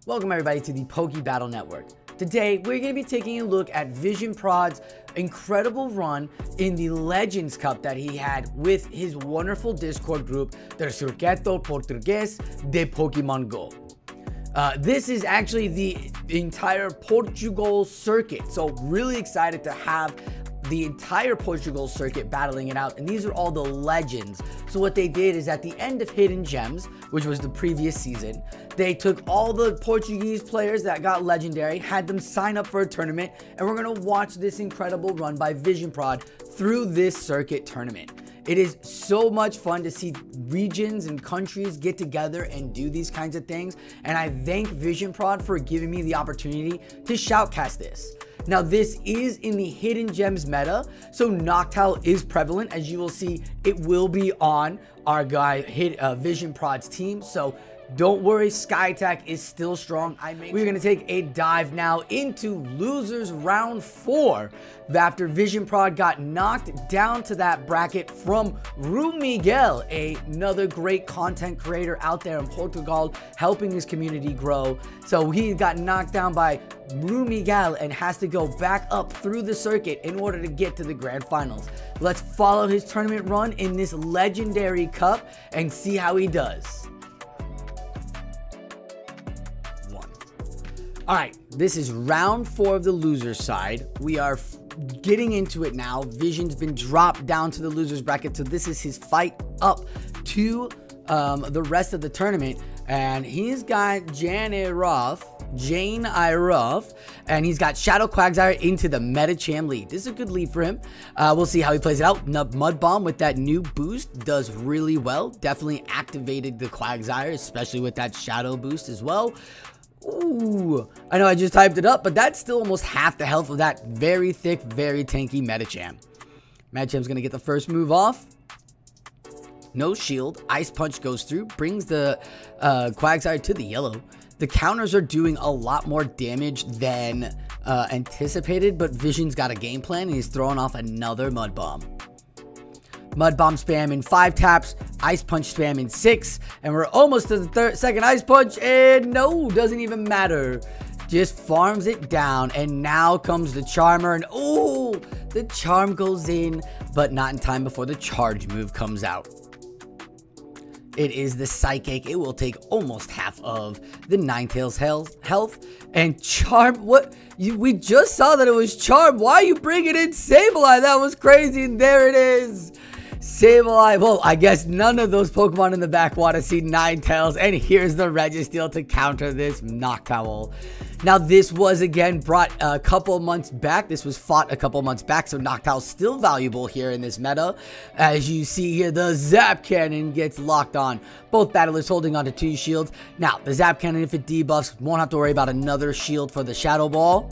Welcome everybody to the Poke Battle Network. Today, we're going to be taking a look at VsionProd's incredible run in the Legends Cup that he had with his wonderful Discord group, the Circuito Portugues de Pokemon Go. This is actually the entire Portugal circuit, so really excited to have the entire Portugal circuit battling it out, and these are all the legends. So what they did is at the end of Hidden Gems, which was the previous season, they took all the Portuguese players that got legendary, had them sign up for a tournament, and we're gonna watch this incredible run by VsionProd through this circuit tournament. It is so much fun to see regions and countries get together and do these kinds of things, and I thank VsionProd for giving me the opportunity to shoutcast this. Now, this is in the Hidden Gems meta, so Noctowl is prevalent. As you will see, it will be on our guy VsionProd's team, so don't worry, Sky Attack is still strong. We're going to take a dive now into Losers Round 4 after VsionProd got knocked down to that bracket from Miguel, another great content creator out there in Portugal, helping his community grow. So he got knocked down by Miguel and has to go back up through the circuit in order to get to the grand finals. Let's follow his tournament run in this legendary cup and see how he does. All right, this is round 4 of the loser's side. We are getting into it now. Vision's been dropped down to the loser's bracket, so this is his fight up to the rest of the tournament. And he's got Jane Iroth, and he's got Shadow Quagsire into the Metacham lead. This is a good lead for him. We'll see how he plays it out. Mud Bomb with that new boost does really well. Definitely activated the Quagsire, especially with that Shadow boost as well. Ooh, I know I just typed it up, but that's still almost half the health of that very thick, very tanky Metacham. Metacham's going to get the first move off. No shield. Ice Punch goes through, brings the Quagsire to the yellow. The counters are doing a lot more damage than anticipated, but Vision's got a game plan, and he's throwing off another Mud Bomb. Mud Bomb spam in 5 taps, Ice Punch spam in 6, and we're almost to the second Ice Punch, and no, doesn't even matter. Just farms it down, and now comes the Charmer, and oh, the Charm goes in, but not in time before the charge move comes out. It is the Psychic. It will take almost half of the Ninetales health. And Charm, what? We just saw that it was Charm. Why are you bringing in Sableye? That was crazy, and there it is. Sableye. Well, I guess none of those Pokemon in the back want to see Ninetales. And here's the Registeel to counter this Noctowl. Now, this was, again, brought a couple months back. This was fought a couple months back, so Noctowl's still valuable here in this meta. As you see here, the Zap Cannon gets locked on. Both battlers holding onto 2 shields. Now, the Zap Cannon, if it debuffs, won't have to worry about another shield for the Shadow Ball.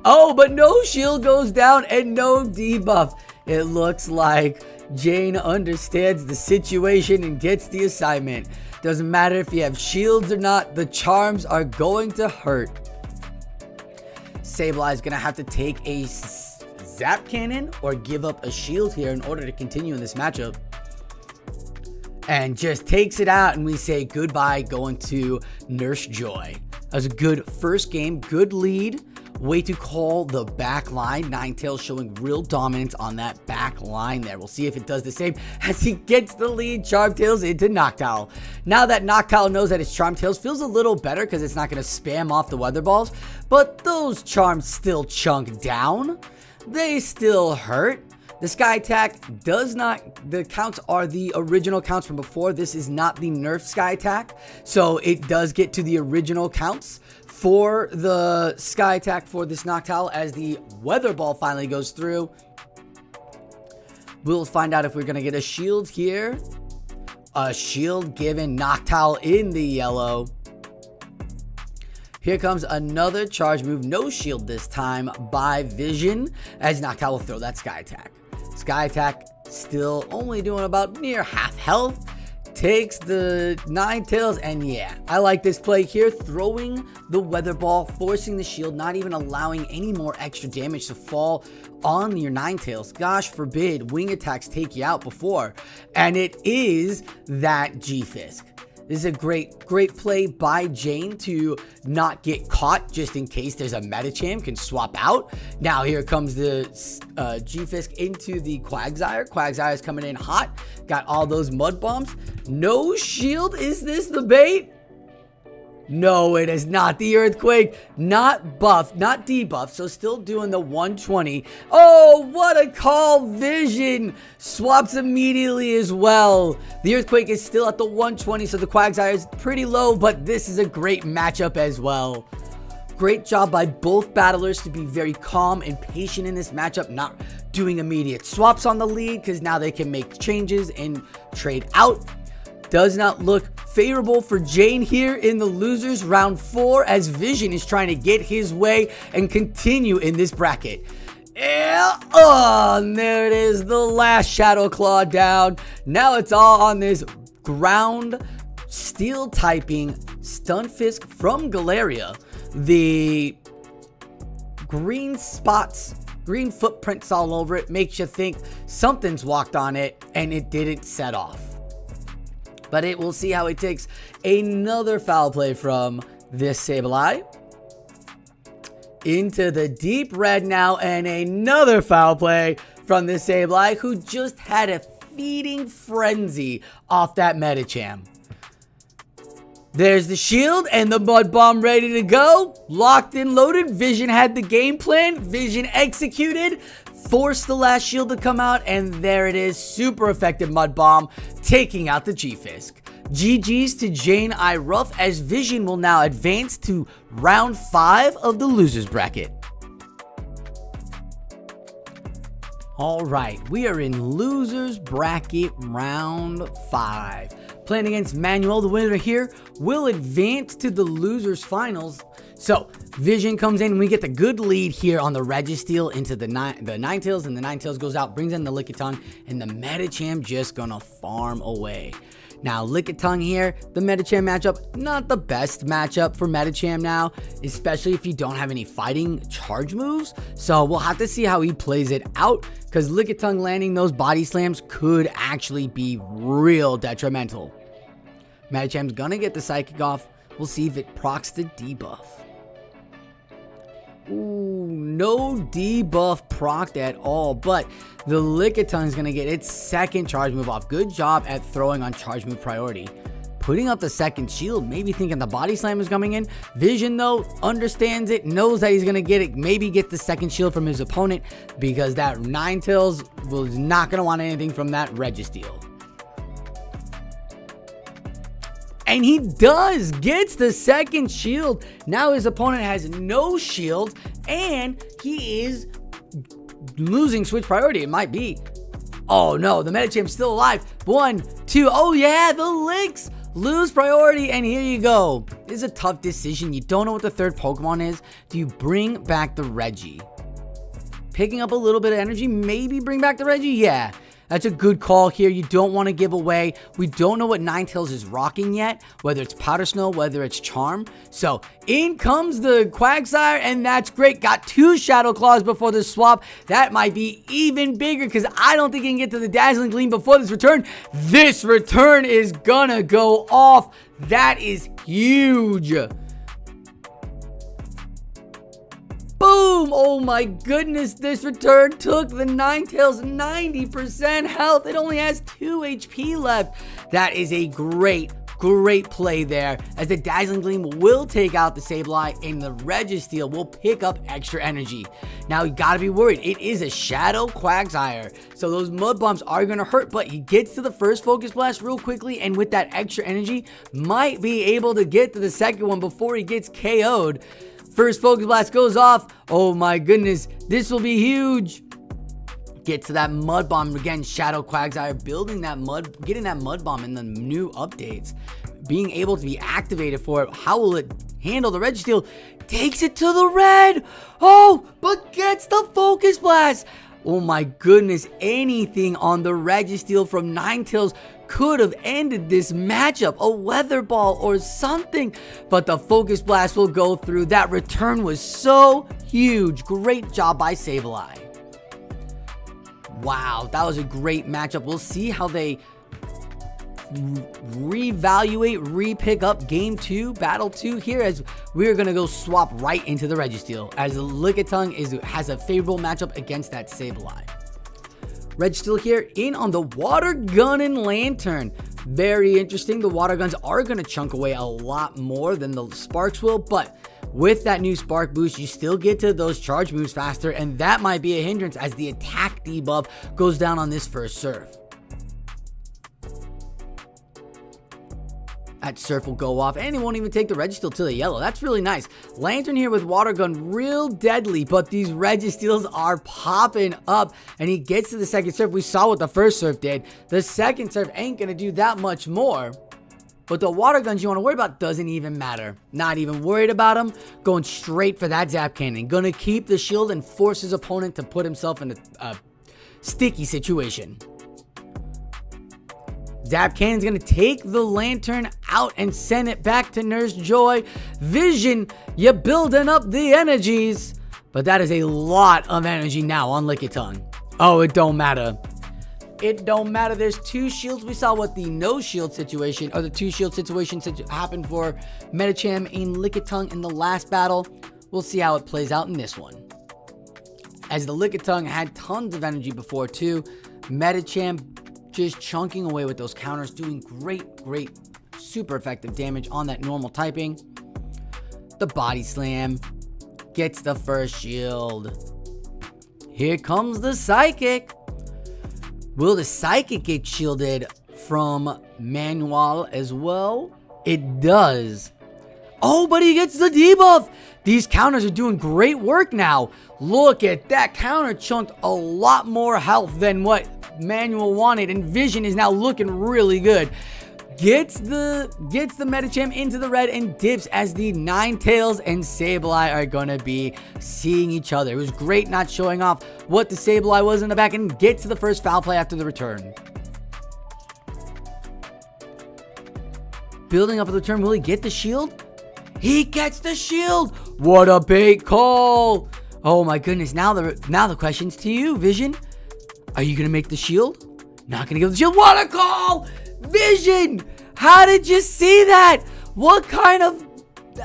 Oh, but no shield goes down and no debuff. It looks like Jane understands the situation and gets the assignment. Doesn't matter if you have shields or not, the charms are going to hurt. Sableye is going to have to take a Zap Cannon or give up a shield here in order to continue in this matchup. And just takes it out, and we say goodbye going to Nurse Joy. That was a good first game, good lead. Way to call the back line. Ninetales showing real dominance on that back line there. We'll see if it does the same as he gets the lead. Charmtails into Noctowl. Now that Noctowl knows that it's Charmtails, feels a little better because it's not going to spam off the Weather Balls. But those Charms still chunk down. They still hurt. The Sky Attack does not, the counts are the original counts from before. This is not the nerf Sky Attack. So it does get to the original counts for the Sky Attack for this Noctowl as the Weather Ball finally goes through. We'll find out if we're going to get a shield here. A shield given Noctowl in the yellow. Here comes another charge move. No shield this time by Vision as Noctowl will throw that Sky Attack. Sky Attack still only doing about near half health. Takes the Ninetales, and yeah, I like this play here, throwing the Weather Ball, forcing the shield, not even allowing any more extra damage to fall on your Ninetales. Gosh forbid wing attacks take you out before, and it is that G-Fisk. This is a great play by Jane to not get caught just in case there's a Medicham can swap out. Now here comes the G-Fisk into the Quagsire. Quagsire is coming in hot. Got all those mud bombs. No shield. Is this the bait? No, it is not. The Earthquake, not buffed, not debuffed, so still doing the 120. Oh, what a call. Vision swaps immediately as well. The Earthquake is still at the 120, so the Quagsire is pretty low, but this is a great matchup as well. Great job by both battlers to be very calm and patient in this matchup, not doing immediate swaps on the lead because now they can make changes and trade out. Does not look favorable for Jane here in the losers round 4 as Vision is trying to get his way and continue in this bracket. And there it is, the last Shadow Claw down. Now it's all on this ground steel typing Stunfisk from Galeria. The green spots, green footprints all over it makes you think something's walked on it and it didn't set off. But we'll see how he takes another foul play from this Sableye. Into the deep red now, and another foul play from this Sableye, who just had a feeding frenzy off that Medicham. There's the shield and the Mud Bomb ready to go. Locked and loaded. Vision had the game plan. Vision executed. Forced the last shield to come out, and there it is. Super effective Mud Bomb, taking out the G-Fisk. GG's to Jane I. Ruff, as Vision will now advance to round 5 of the losers bracket. Alright, we are in losers bracket round 5. Playing against Manuel, the winner here will advance to the losers finals. So, Vision comes in and we get the good lead here on the Registeel into the Ninetales, and the Ninetales goes out, brings in the Lickitung, and the Medicham just gonna farm away. Now, Lickitung here, the Medicham matchup, not the best matchup for Medicham now, especially if you don't have any fighting charge moves. So, we'll have to see how he plays it out, because Lickitung landing those body slams could actually be real detrimental. Medicham's gonna get the Psychic off. We'll see if it procs the debuff. Ooh, no debuff procced at all, but the Lickitung is going to get its second charge move off. Good job at throwing on charge move priority. Putting up the second shield, maybe thinking the body slam is coming in. Vision, though, understands it, knows that he's going to get it, maybe get the second shield from his opponent, because that Ninetales was not going to want anything from that Registeel. And he does, gets the second shield. Now his opponent has no shield, and he is losing switch priority. It might be. Oh no, the Medicham's still alive. 1, 2, oh yeah, the Licks lose priority, and here you go. This is a tough decision. You don't know what the third Pokemon is. Do you bring back the Reggie? Picking up a little bit of energy, maybe bring back the Reggie? Yeah. That's a good call here. You don't want to give away. We don't know what Ninetales is rocking yet, whether it's Powder Snow, whether it's Charm. So in comes the Quagsire, and that's great. Got 2 Shadow Claws before the swap. That might be even bigger because I don't think he can get to the Dazzling Gleam before this return. This return is gonna go off. That is huge. Boom! Oh my goodness, this return took the Ninetales 90% health. It only has 2 HP left. That is a great play there, as the Dazzling Gleam will take out the Sableye and the Registeel will pick up extra energy. Now, you gotta be worried. It is a Shadow Quagsire, so those Mud Bombs are gonna hurt, but he gets to the first Focus Blast real quickly, and with that extra energy, might be able to get to the second one before he gets KO'd. First Focus Blast goes off. Oh my goodness, this will be huge. Get to that Mud Bomb again. Shadow Quagsire building that getting that Mud Bomb in the new updates, being able to be activated for it. How will it handle the Registeel? Takes it to the red. Oh, but gets the Focus Blast. Oh my goodness, anything on the Registeel from Ninetales could have ended this matchup, a Weather Ball or something, but the Focus Blast will go through. That return was so huge. Great job by Sableye. Wow, that was a great matchup. We'll see how they re-pick up game 2, battle 2 here, as we're going to go swap right into the Registeel, as Lickitung has a favorable matchup against that Sableye. Registeel here in on the Water Gun and Lantern. Very interesting. The Water Guns are going to chunk away a lot more than the Sparks will, but with that new Spark boost, you still get to those charge moves faster, and that might be a hindrance as the attack debuff goes down on this first Surf. That Surf will go off, and it won't even take the Registeel to the yellow. That's really nice. Lantern here with Water Gun, real deadly, but these Registeels are popping up, and he gets to the second Surf. We saw what the first Surf did. The second Surf ain't going to do that much more. But the Water Guns you want to worry about doesn't even matter. Not even worried about them. Going straight for that Zap Cannon. Going to keep the shield and force his opponent to put himself in a sticky situation. Zap Cannon's going to take the Lantern out and send it back to Nurse Joy. Vision, you're building up the energies. But that is a lot of energy now on Lickitung. Oh, it don't matter. It don't matter. There's 2 shields. We saw what the no shield situation, or the 2 shield situation happened for Medicham and Lickitung in the last battle. We'll see how it plays out in this one. As the Lickitung had tons of energy before too. Medicham just chunking away with those counters, doing great, super effective damage on that normal typing. The Body Slam gets the first shield. Here comes the Psychic. Will the Psychic get shielded from Manual as well? It does. Oh, but he gets the debuff. These counters are doing great work now. Look at that. Counter chunked a lot more health than what Manual wanted, and Vision is now looking really good. Gets the Medicham into the red and dips as the Ninetales and Sableye are gonna be seeing each other. It was great not showing off what the Sableye was in the back, and gets to the first foul play after the return. Building up for the return, will he get the shield? He gets the shield! What a bait call! Oh my goodness, now the question's to you, Vision. Are you gonna make the shield? Not gonna give the shield. What a call! Vision! How did you see that? What kind of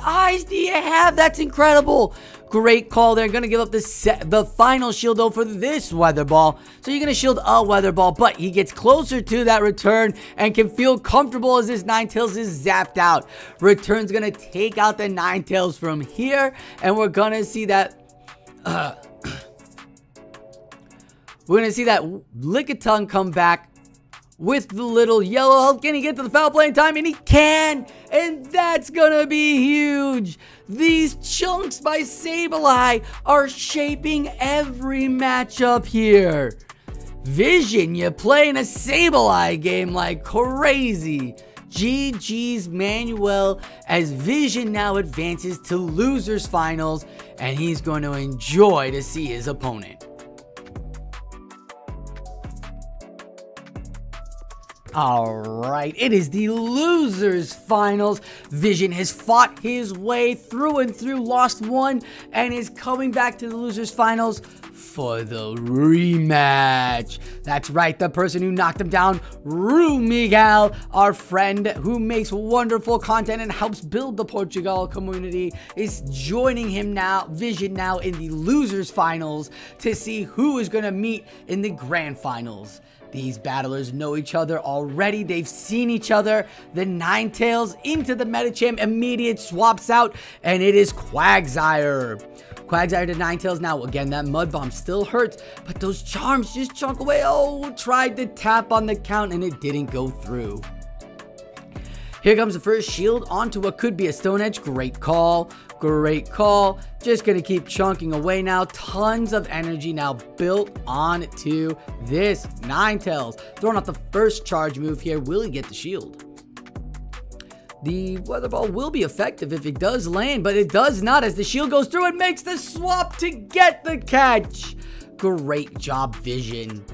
eyes do you have? That's incredible. Great call there. Gonna give up the final shield though for this Weather Ball. So you're gonna shield a Weather Ball, but he gets closer to that return and can feel comfortable as this Ninetales is zapped out. Return's gonna take out the Ninetales from here, and we're gonna see that Lickitung come back with the little yellow health. Can he get to the foul play in time? And he can! And that's gonna be huge! These chunks by Sableye are shaping every matchup here. Vision, you're playing a Sableye game like crazy. GG's Manuel, as Vision now advances to losers finals, and he's going to enjoy to see his opponent. Alright, it is the losers finals. Vision has fought his way through and through, lost one, and is coming back to the losers finals for the rematch. That's right, the person who knocked him down, Rue Miguel, our friend who makes wonderful content and helps build the Portugal community, is joining him now, Vision now, in the losers finals to see who is going to meet in the grand finals. These battlers know each other already. They've seen each other. The Ninetales into the Medicham, immediate swaps out, and it is Quagsire. Quagsire to Ninetales now. Again, that Mud Bomb still hurts, but those charms just chunk away. Oh, tried to tap on the count, and it didn't go through. Here comes the first shield onto what could be a Stone Edge. Great call. Great call. Just going to keep chunking away now. Tons of energy now built onto this Ninetales. Throwing off the first charge move here. Will he get the shield? The Weather Ball will be effective if it does land, but it does not as the shield goes through and makes the swap to get the catch. Great job, Vision.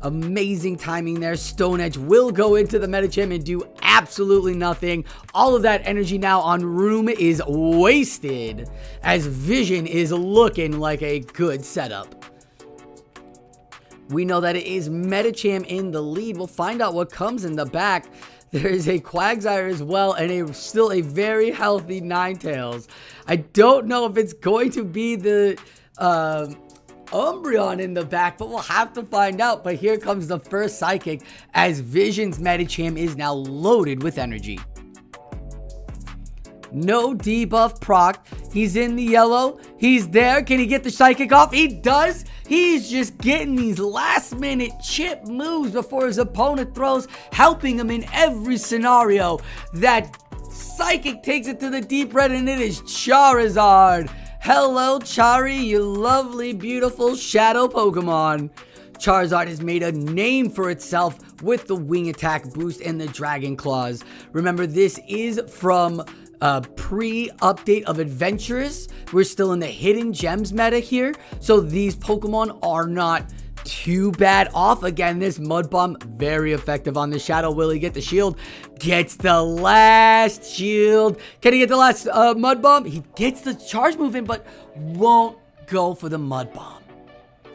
Amazing timing there. Stone Edge will go into the Medicham and do absolutely nothing. All of that energy now on Room is wasted as Vision is looking like a good setup. We know that it is Medicham in the lead. We'll find out what comes in the back. There is a Quagsire as well, and still a very healthy Ninetales. I don't know if it's going to be the Umbreon in the back, but we'll have to find out. But here comes the first Psychic, as Vision's Medicham is now loaded with energy. No debuff proc. He's in the yellow. He's there. Can he get the Psychic off? He does. He's just getting these last minute chip moves before his opponent throws, helping him in every scenario. That Psychic takes it to the deep red, and it is Charizard. Hello, Chari, you lovely, beautiful shadow Pokemon. Charizard has made a name for itself with the wing attack boost and the Dragon Claws. Remember, this is from pre-update of Adventurous. We're still in the hidden gems meta here, so these Pokemon are not too bad off. Again, this Mud Bomb, very effective on the Shadow. Will he get the shield? Gets the last shield. Can he get the last Mud Bomb? He gets the charge move in, but won't go for the Mud Bomb.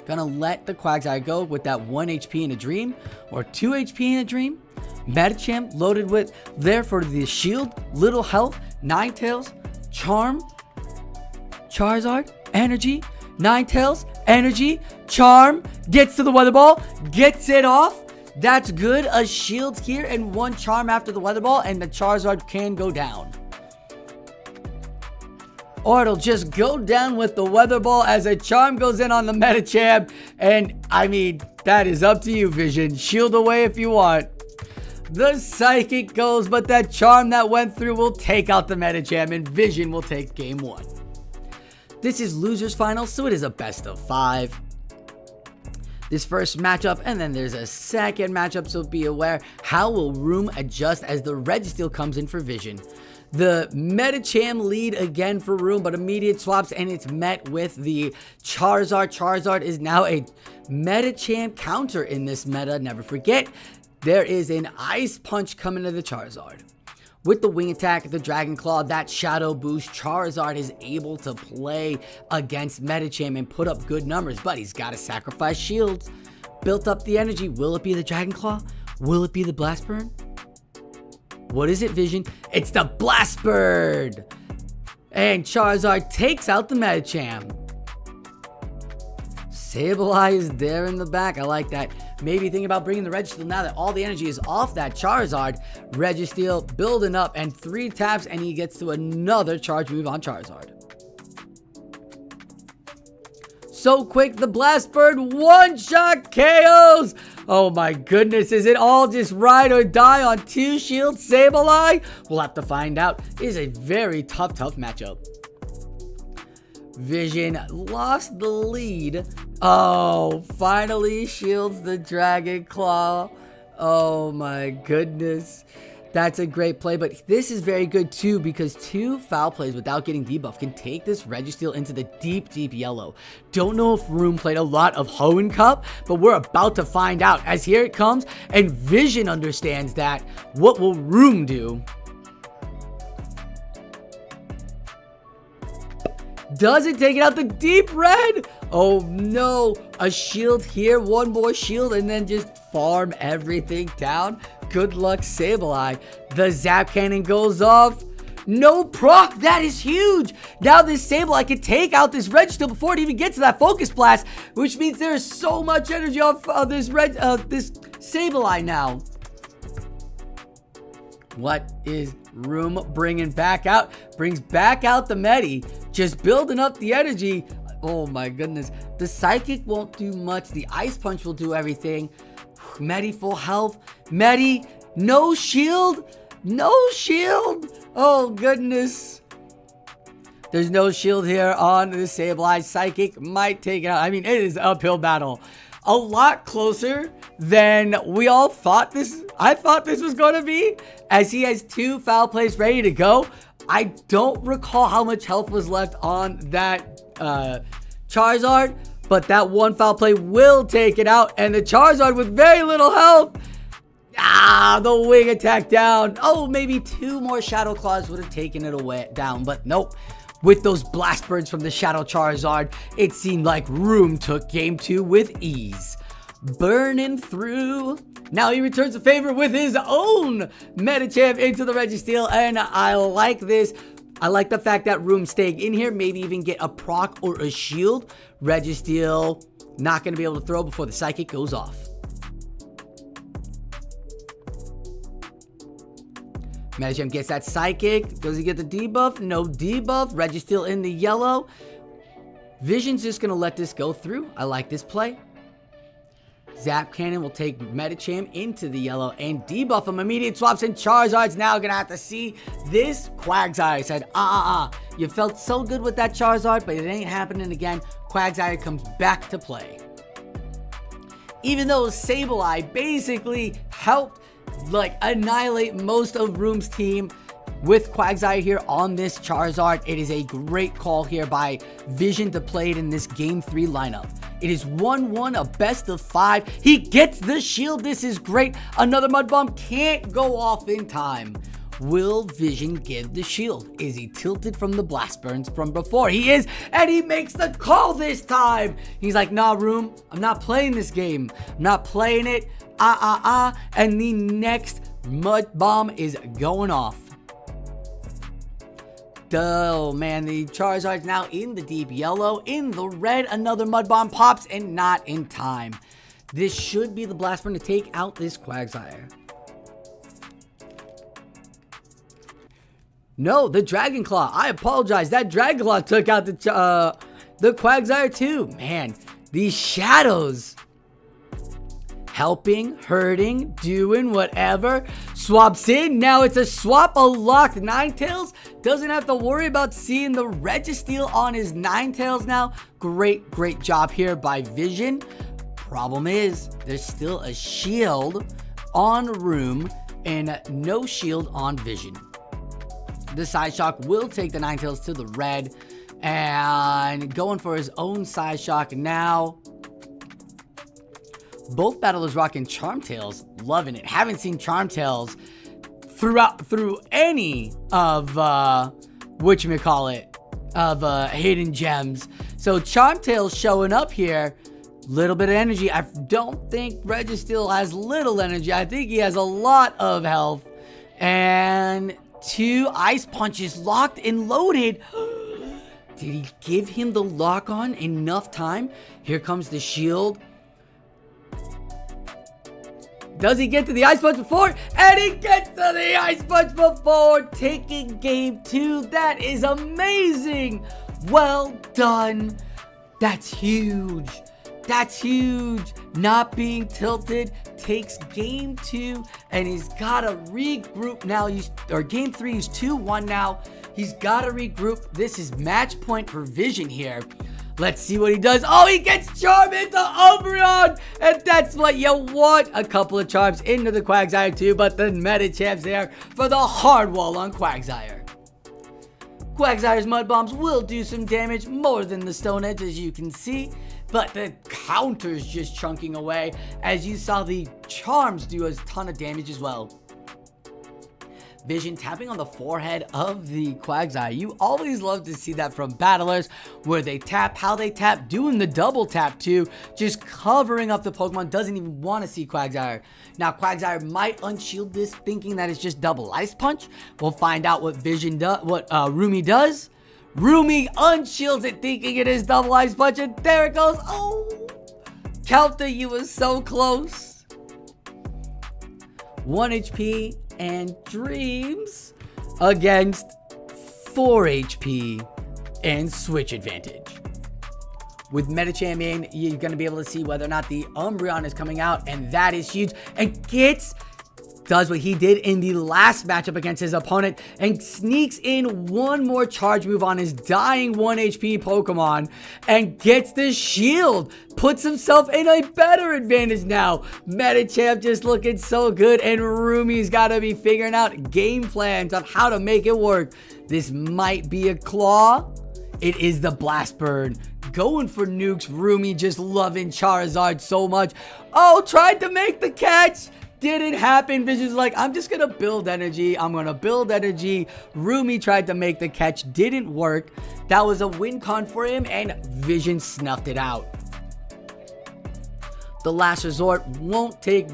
Gonna let the Quagsire go with that 1 HP in a dream, or 2 HP in a dream. Medicham loaded with there for the shield, little health, Ninetales, Charm, Charizard, energy, Ninetales, energy, Charm, gets to the Weather Ball, gets it off. That's good. A shield here and 1 Charm after the Weather Ball, and the Charizard can go down. Or it'll just go down with the Weather Ball as a Charm goes in on the Medicham. And, I mean, that is up to you, Vision. Shield away if you want. The Psychic goes, but that Charm that went through will take out the Medicham, and Vision will take game 1. This is losers final, so it is a best of 5. This first matchup, and then there's a second matchup, so be aware. How will Room adjust as the Registeel comes in for Vision? The Medicham lead again for Room, but immediate swaps, and it's met with the Charizard. Charizard is now a Medicham counter in this meta. Never forget, there is an Ice Punch coming to the Charizard. With the wing attack, the Dragon Claw, that shadow boost, Charizard is able to play against Medicham and put up good numbers, but he's got to sacrifice shields. Built up the energy. Will it be the Dragon Claw? Will it be the Blast Burn? What is it, Vision? It's the Blast Bird! And Charizard takes out the Medicham. Sableye is there in the back. I like that. Maybe think about bringing the Registeel now that all the energy is off that Charizard. Registeel building up, and 3 taps, and he gets to another charge move on Charizard. So quick, the Blast Bird one-shot KOs. Oh my goodness, is it all just ride or die on 2 shields? Sableye? We'll have to find out. It is a very tough matchup. Vision lost the lead. Oh, finally shields the Dragon Claw. Oh my goodness. That's a great play, but this is very good too, because 2 foul plays without getting debuff can take this Registeel into the deep yellow. Don't know if Room played a lot of Hoenn Cup, but we're about to find out, as here it comes, and Vision understands that. What will Room do? Does it take it out the deep red? Oh no, a shield here, 1 more shield, and then just farm everything down. Good luck, Sableye. The Zap Cannon goes off. No proc, that is huge. Now this Sableye can take out this Registeel before it even gets to that Focus Blast, which means there is so much energy off this Sableye now. What is Room bringing back out? Brings back out the Medi, just building up the energy. Oh my goodness. The Psychic won't do much. The Ice Punch will do everything. Medi full health. Medi, no shield. No shield. Oh goodness. There's no shield here on the Sableye. Psychic might take it out. I mean, it is an uphill battle. A lot closer than we all thought I thought this was going to be, as he has 2 foul plays ready to go. I don't recall how much health was left on that Charizard, but that 1 foul play will take it out, and the Charizard with very little health. The wing attack down. Oh, maybe 2 more Shadow Claws would have taken it away down, but nope. With those Blast Birds from the Shadow Charizard, it seemed like Room took game 2 with ease. burning through. Now he returns the favor with his own Medicham into the Registeel, and I like this. I like the fact that Room staying in here, maybe even get a proc or a shield. Registeel not going to be able to throw before the Psychic goes off. Medicham gets that Psychic. Does he get the debuff? No debuff. Registeel in the yellow. Vision's just going to let this go through. I like this play. Zap Cannon will take Medicham into the yellow and debuff him. Immediate swaps, and Charizard's now going to have to see this. Quagsire said, you felt so good with that Charizard, but it ain't happening again. Quagsire comes back to play. Even though Sableye basically helped annihilate most of Room's team with Quagsire here on this Charizard, it is a great call here by Vision to play it in this Game 3 lineup. It is 1-1, a best of 5. He gets the shield. This is great. Another Mud Bomb can't go off in time. Will Vision give the shield? Is he tilted from the Blast Burns from before? He is, and he makes the call this time. He's like, nah, Room, I'm not playing this game. I'm not playing it. And the next Mud Bomb is going off. Oh man, the Charizard's now in the deep yellow. In the red, another Mud Bomb pops, and not in time. This should be the Blast Burn to take out this Quagsire. No, the Dragon Claw. I apologize. That Dragon Claw took out the Quagsire too. Man, these shadows. Helping, hurting, doing whatever. Swaps in. Now it's a swap, a locked Ninetales. Doesn't have to worry about seeing the Registeel on his Ninetales now. Great job here by Vision. Problem is, there's still a shield on Room and no shield on Vision. The Side Shock will take the Ninetales to the red, and going for his own Side Shock now. Both battlers rocking Charmtails, loving it. Haven't seen Charmtails through any of hidden gems. So Charmtails showing up here. Little bit of energy. I don't think Registeel has little energy. I think he has a lot of health. And 2 Ice Punches locked and loaded. Did he give him the lock on enough time? Here comes the shield. Does he get to the Ice Punch before? And he gets to the Ice Punch before, taking Game 2. That is amazing. Well done. That's huge. That's huge. Not being tilted takes Game 2, and he's got to regroup now. Game 3 is 2-1 now. He's got to regroup. This is match point for Vision here. Let's see what he does. Oh, he gets Charm into Umbreon, and that's what you want. A couple of Charms into the Quagsire too, but the Medichamp's there for the hard wall on Quagsire. Quagsire's Mud Bombs will do some damage, more than the Stone Edge, as you can see, but the counter's just chunking away, as you saw the Charms do a ton of damage as well. Vision tapping on the forehead of the Quagsire. You always love to see that from battlers, where they tap, how they tap, doing the double tap too, just covering up the Pokemon, doesn't even want to see Quagsire. Now Quagsire might unshield this, thinking that it's just double Ice Punch. We'll find out what Vision does, what Rumi does. Rumi unshields it, thinking it is double Ice Punch, and there it goes. Oh, Counter, you were so close. 1 HP. And Dreams against 4 HP and Switch Advantage. With Medicham in, you're going to be able to see whether or not the Umbreon is coming out, and that is huge. And does what he did in the last matchup against his opponent and sneaks in one more charge move on his dying 1 HP Pokemon and gets the shield. Puts himself in a better advantage now. Medicham just looking so good, and Rumi's got to be figuring out game plans of how to make it work. This might be a Claw. It is the Blast Burn. Going for nukes. Rumi just loving Charizard so much. Oh, tried to make the catch. Didn't happen. Vision's like, I'm just going to build energy. I'm going to build energy. Rumi tried to make the catch. Didn't work. That was a win con for him, and Vision snuffed it out. The Last Resort won't take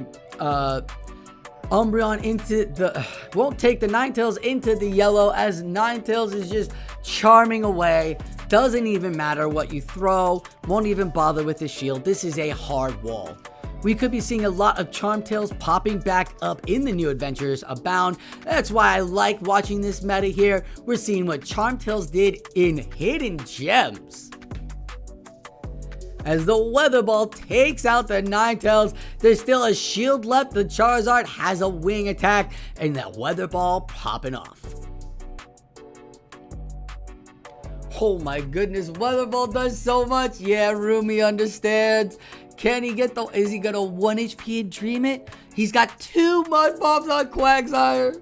Umbreon into the won't take the Ninetales into the yellow, as Ninetales is just charming away. Doesn't even matter what you throw, won't even bother with the shield. This is a hard wall. We could be seeing a lot of Charmtails popping back up in the new adventures abound. That's why I like watching this meta here. We're seeing what Charmtails did in Hidden Gems. As the Weather Ball takes out the Ninetales, there's still a shield left. The Charizard has a wing attack, and that Weather Ball popping off. Oh my goodness, Weather Ball does so much. Yeah, Rumi understands. Can he get the... Is he gonna 1 HP and Dream It? He's got 2 Mud Bombs on Quagsire.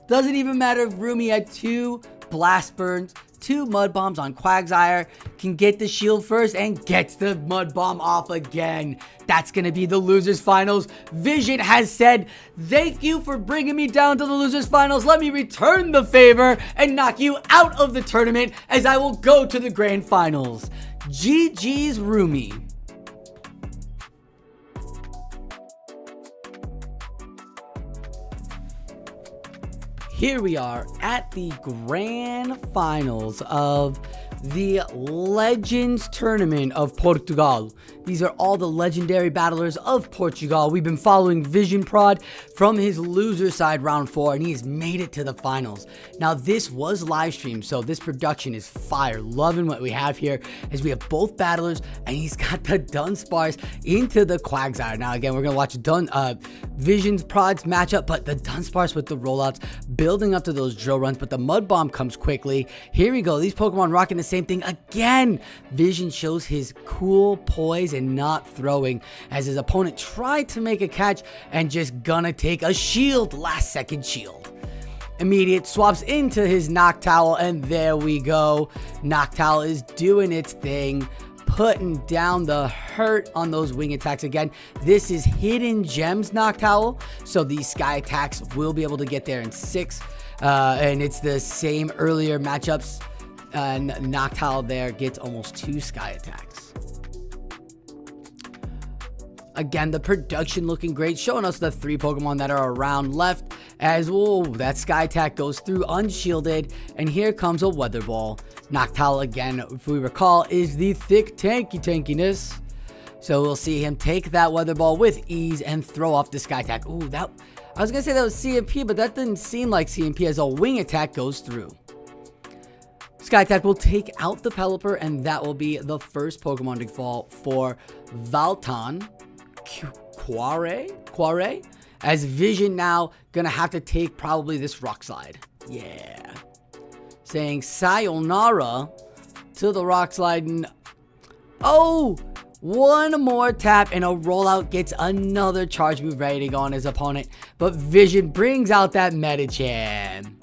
Doesn't even matter if Rumi had 2 Blast Burns, 2 Mud Bombs on Quagsire. Can get the shield first and gets the Mud Bomb off again. That's gonna be the losers finals. Vision has said, thank you for bringing me down to the losers finals. Let me return the favor and knock you out of the tournament, as I will go to the grand finals. GG's Rumi. Here we are at the grand finals of the Legends Tournament of Portugal. These are all the legendary battlers of Portugal. We've been following VsionProd from his loser side round 4, and he's made it to the finals. Now, this was live streamed, so this production is fire. Loving what we have here, as we have both battlers, and he's got the Dunsparce into the Quagsire. Now, again, we're going to watch VsionProd's matchup, but the Dunsparce with the rollouts, building up to those drill runs, but the Mud Bomb comes quickly. Here we go. These Pokemon rocking the same thing again. Vision shows his cool poise and not throwing, as his opponent tried to make a catch and just gonna take a shield, last second shield. Immediate swaps into his Noctowl, and there we go. Noctowl is doing its thing, putting down the hurt on those wing attacks again. This is Hidden Gems Noctowl, so these sky attacks will be able to get there in 6, and it's the same earlier matchups. Noctowl there gets almost 2 sky attacks. Again, the production looking great, showing us the 3 Pokemon that are around left, as that sky attack goes through unshielded, and here comes a Weather Ball. Noctowl, again, if we recall, is the thick tankiness, so we'll see him take that Weather Ball with ease and throw off the sky attack. Ooh, I was gonna say that was CMP, but that didn't seem like CMP, as a wing attack goes through. Sky Attack will take out the Pelipper, and that will be the first Pokemon to fall for Valton Quare, as Vision now gonna have to take probably this Rock Slide. Yeah. Saying sayonara to the Rock Slide. And oh, one more tap and a rollout gets another charge move ready to go on his opponent. But Vision brings out that Medicham.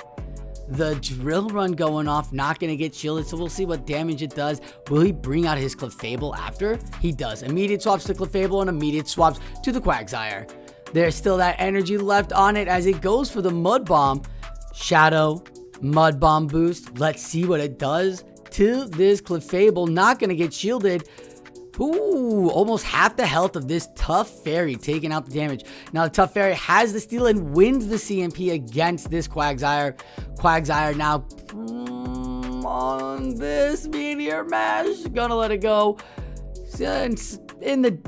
The drill run going off, not going to get shielded, so we'll see what damage it does. Will he bring out his Clefable after? He does. Immediate swaps to Clefable and immediate swaps to the Quagsire. There's still that energy left on it as it goes for the Mud Bomb. Shadow, Mud Bomb boost. Let's see what it does to this Clefable. Not going to get shielded. Ooh, almost half the health of this Tough Fairy, taking out the damage. Now, the Tough Fairy has the steal and wins the CMP against this Quagsire. Quagsire now on this Meteor Mash. Gonna let it go. In the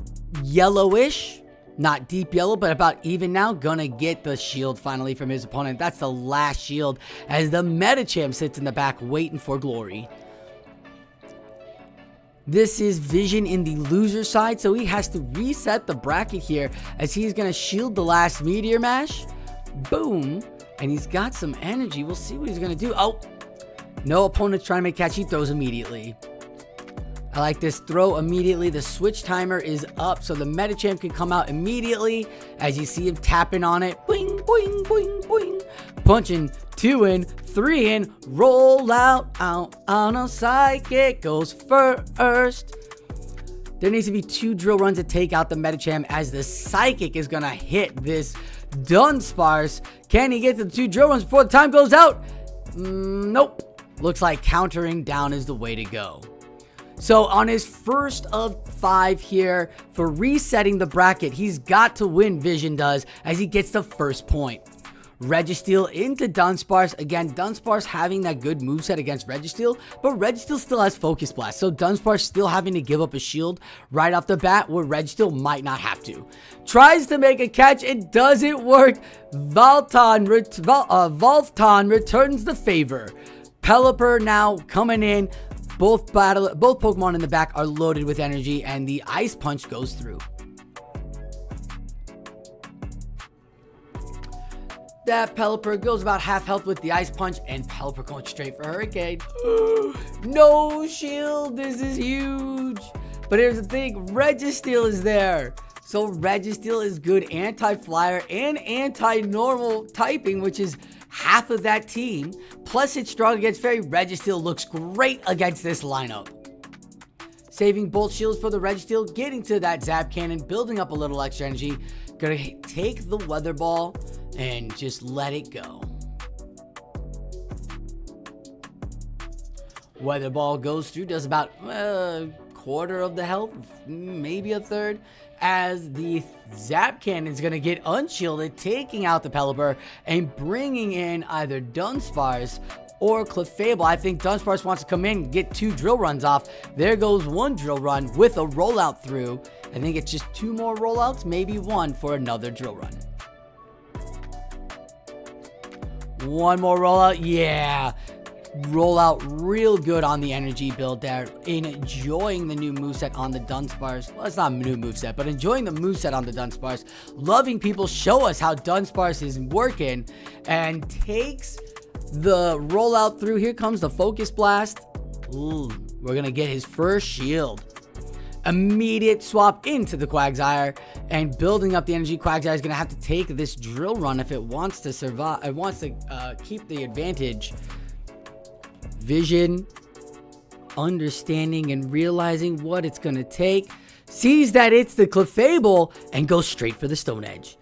yellowish, not deep yellow, but about even now. Gonna get the shield finally from his opponent. That's the last shield, as the Medicham sits in the back waiting for glory. This is Vision in the loser side, so he has to reset the bracket here, as he's going to shield the last Meteor Mash. Boom. And he's got some energy. We'll see what he's going to do. Oh, no opponent's trying to make catch. He throws immediately. I like this throw immediately. The switch timer is up, so the Medicham can come out immediately, as you see him tapping on it. Boing, boing, boing, boing. Punching 2 in, 3 in, roll out on a Psychic goes first. There needs to be 2 drill runs to take out the Medicham, as the Psychic is going to hit this Dunsparce. Can he get to the 2 drill runs before the time goes out? Nope. Looks like countering down is the way to go. So on his first of 5 here for resetting the bracket, he's got to win, Vision does, as he gets the first point. Registeel into Dunsparce. Again, Dunsparce having that good moveset against Registeel, but Registeel still has Focus Blast. So Dunsparce still having to give up a shield right off the bat where Registeel might not have to. Tries to make a catch. It doesn't work. Volton returns the favor. Pelipper now coming in. Both Pokemon in the back are loaded with energy, and the Ice Punch goes through. That Pelipper goes about half health with the Ice Punch, and Pelipper going straight for Hurricane. No shield. This is huge. But here's the thing. Registeel is there. So Registeel is good anti-flyer and anti-normal typing, which is half of that team. Plus it's strong against Fairy. Registeel looks great against this lineup. Saving both shields for the Registeel, getting to that Zap Cannon, building up a little extra energy. Gonna take the Weather Ball and just let it go. Weather Ball goes through, does about quarter of the health, maybe a third, as the Zap Cannon is going to get unshielded, taking out the Pelipper and bringing in either Dunsparce or Clefable. I think Dunsparce wants to come in and get 2 drill runs off. There goes 1 drill run with a rollout through. I think it's just 2 more rollouts, maybe 1 for another drill run. 1 more rollout, yeah. Rollout real good on the energy build there. Enjoying the new moveset on the Dunsparce. Well, it's not a new moveset, but enjoying the moveset on the Dunsparce. Loving people show us how Dunsparce is working. And takes the rollout through. Here comes the Focus Blast. Ooh, we're going to get his first shield. Immediate swap into the Quagsire, and building up the energy. Quagsire is going to have to take this drill run if it wants to survive. It wants to keep the advantage. Vision, understanding and realizing what it's going to take, sees that it's the Clefable and goes straight for the Stone Edge.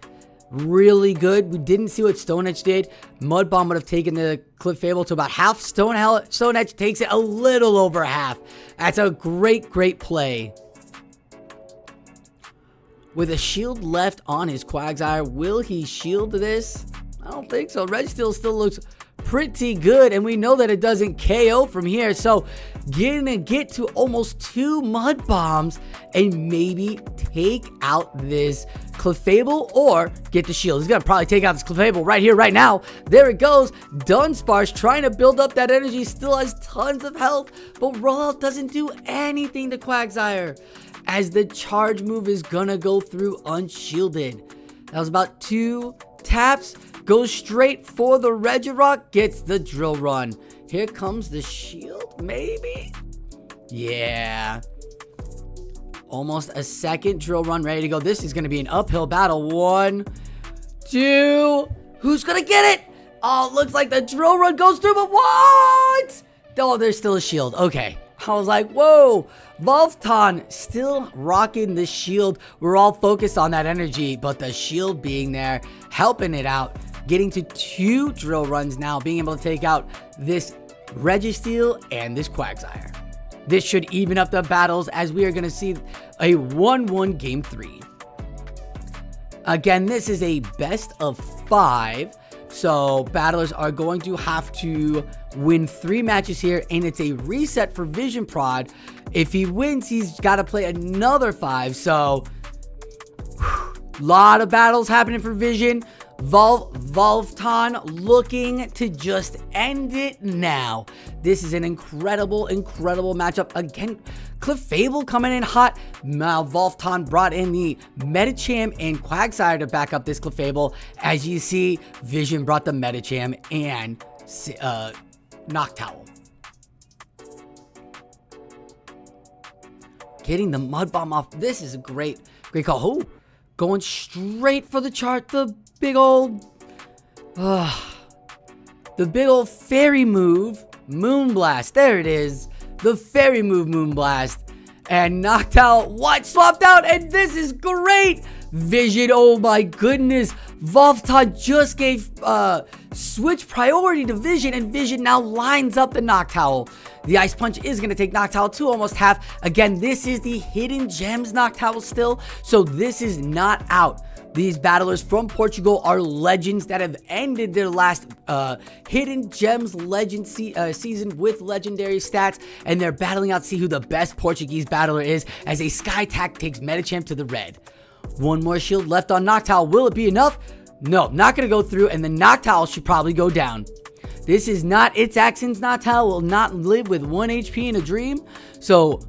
Really good. We didn't see what Stone Edge did. Mud Bomb would have taken the Clefable to about half. Stone Edge takes it a little over half. That's a great play. With a shield left on his Quagsire, will he shield this? I don't think so. Registeel still looks pretty good, and we know that it doesn't KO from here. So gonna get to almost 2 Mud Bombs and maybe take out this Clefable or get the shield. He's gonna probably take out this Clefable right here, right now. There it goes. Dunsparce trying to build up that energy, still has tons of health, but rollout doesn't do anything to Quagsire, as the charge move is gonna go through unshielded. That was about 2 taps. Goes straight for the Regirock, gets the drill run. Here comes the shield, maybe? Yeah. Almost a second drill run ready to go. This is going to be an uphill battle. 1, 2. Who's going to get it? Oh, it looks like the drill run goes through, but what? Oh, there's still a shield. Okay. I was like, whoa. Volton still rocking the shield. We're all focused on that energy, but the shield being there, helping it out. Getting to 2 drill runs now, being able to take out this Registeel and this Quagsire. This should even up the battles, as we are going to see a 1-1 game 3. Again, this is a best of 5. So battlers are going to have to win 3 matches here, and it's a reset for VsionProd. If he wins, he's got to play another 5. So, lot of battles happening for Vision. Volton looking to just end it now. This is an incredible matchup. Again, Clefable coming in hot. Now Volton brought in the Medicham and Quagsire to back up this Clefable. As you see, Vision brought the Medicham and Noctowl. Getting the Mud Bomb off. This is a great call. Oh, going straight for the chart. The big old fairy move, Moonblast. There it is. The fairy move, Moonblast. And Noctowl, swapped out, and this is great. Vision, oh my goodness. Volton just gave switch priority to Vision, and Vision now lines up the Noctowl. The Ice Punch is going to take Noctowl to almost half. Again, this is the Hidden Gems Noctowl still, so this is not out. These battlers from Portugal are legends that have ended their last Hidden Gems Legend season with legendary stats, and they're battling out to see who the best Portuguese battler is as a Sky Attack takes Medicham to the red. One more shield left on Noctowl. Will it be enough? No, not going to go through, and the Noctowl should probably go down. This is not its actions. Noctowl will not live with 1 HP in a dream, so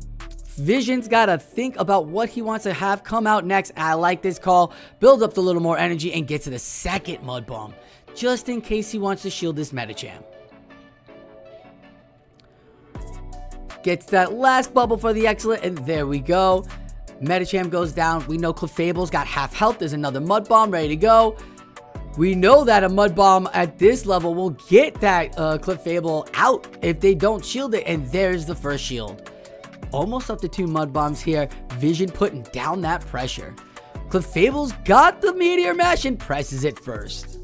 Vision's got to think about what he wants to have come out next. I like this call. Build up a little more energy and get to the second Mud Bomb, just in case he wants to shield this Medicham. Gets that last bubble for the excellent, and there we go. Medicham goes down. We know Clefable's got half health. There's another Mud Bomb ready to go. We know that a Mud Bomb at this level will get that Clefable out if they don't shield it, and there's the first shield. Almost up to 2 Mud Bombs here. Vision putting down that pressure. Clefable's got the Meteor Mash and presses it first.